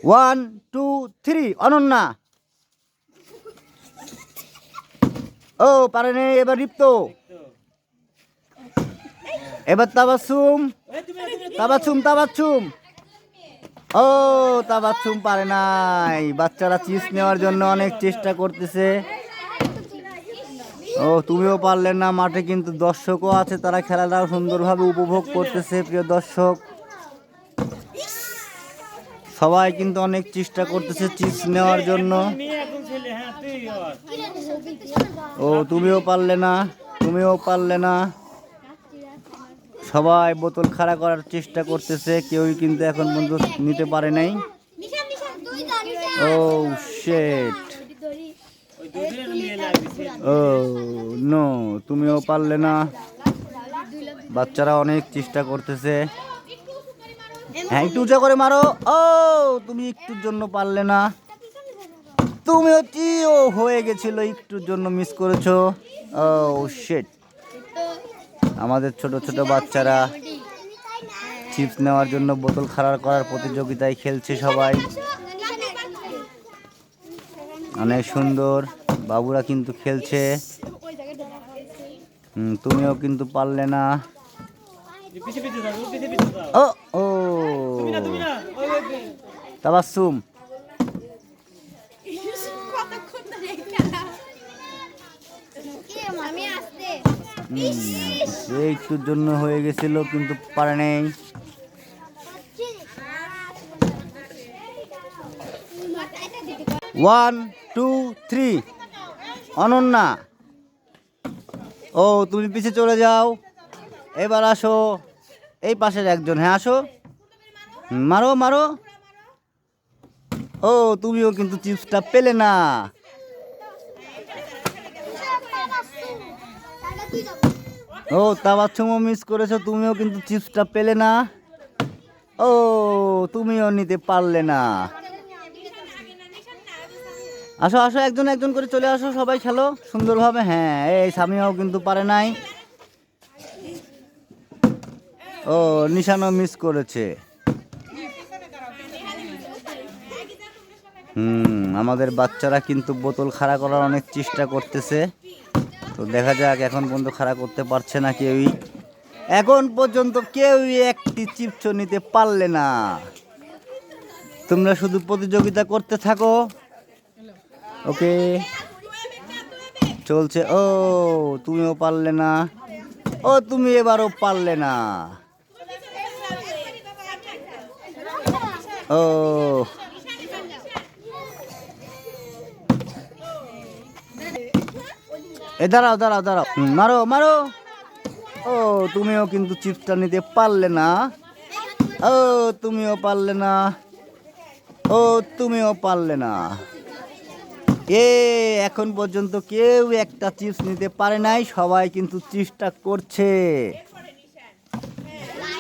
1 2 3 অনন্যা। ও পারেনি, এবার রিপ্ত, এবার তাবাসসুম। তাবাসসুম। ও তাবাসসুম পারে নাই। বাচ্চারা চিপস নেওয়ার জন্য অনেক চেষ্টা করতেছে। ও তুমিও পারলে না। মাঠে কিন্তু দর্শকও আছে, তারা খেলাটাও সুন্দরভাবে উপভোগ করতেছে। প্রিয় দর্শক, সবাই কিন্তু অনেক চেষ্টা করতেছে চিপস নেওয়ার জন্য। ও তুমিও পারলে না। সবাই বোতল খাড়া করার চেষ্টা করতেছে, কেউই কিন্তু এখন পর্যন্ত নিতে পারে নাই। ও শিট, ও নো, তুমিও পারলে না। বাচ্চারা অনেক চেষ্টা করতেছে। হ্যাঁ, একটু উঁচা করে মারো। ও তুমি একটুর জন্য পারলে না। তুমিও ও হয়ে গেছিল, একটুর জন্য মিস করেছো। ও শিট। আমাদের ছোট ছোট বাচ্চারা চিপস নেওয়ার জন্য বোতল খাড়া করার প্রতিযোগিতায় খেলছে সবাই। অনেক সুন্দর, বাবুরা কিন্তু খেলছে। তুমিও কিন্তু পারলে না। ও ও তাবাসসুম। একটুর জন্য হয়ে গেছিল, কিন্তু পারে নাই। 1 2 3 অনন্যা। ও তুমি পিছিয়ে চলে যাও, এবার আসো এই পাশের একজন। হ্যাঁ আসো, মারো। ও তুমিও কিন্তু চিপসটা পেলে না। ও তাবাসসুমও মিস করেছো, তুমিও কিন্তু চিপসটা পেলে না। ও তুমিও নিতে পারলে না। আসো একজন করে চলে আসো, সবাই খেলো সুন্দরভাবে। হ্যাঁ, এই সামিয়াও কিন্তু পারে নাই। ও নিশানও মিস করেছে। আমাদের বাচ্চারা কিন্তু বোতল খাড়া করার অনেক চেষ্টা করতেছে। তো দেখা যাক, এখন পর্যন্ত খাড়া করতে পারছে না কেউই। এখন পর্যন্ত কেউই একটি চিপস নিতে পারলে না। তোমরা শুধু প্রতিযোগিতা করতে থাকো। ওকে, চলছে। ও তুমিও পারলে না। ও তুমি এবারও পারলে না। ও দাঁড়াও। মারো। ও তুমিও কিন্তু চিপসটা নিতে পারলে না। ও তুমিও পারলে না। এখন পর্যন্ত কেউ একটা চিপস নিতে পারে নাই। সবাই কিন্তু চেষ্টা করছে।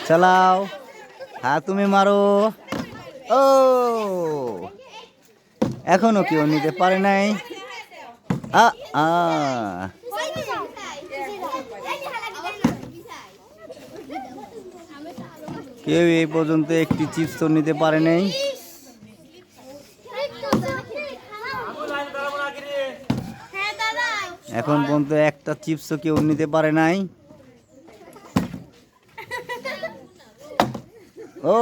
চালাও, হ্যাঁ তুমি মারো। ও এখনো কেউ নিতে পারে নাই। কেউ এই পর্যন্ত একটি চিপস তো নিতে পারে নাই। এখন পর্যন্ত একটা চিপসও কেউ নিতে পারে নাই। ও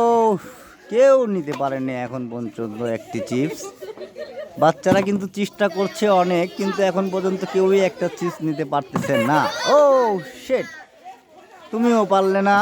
কেউ নিতে পারেনি এখন পর্যন্ত একটি চিপস। বাচ্চারা কিন্তু চেষ্টা করছে অনেক, কিন্তু এখন পর্যন্ত কেউই একটা চিপস নিতে পারতেছে না। ও শিট, তুমিও পারলে না।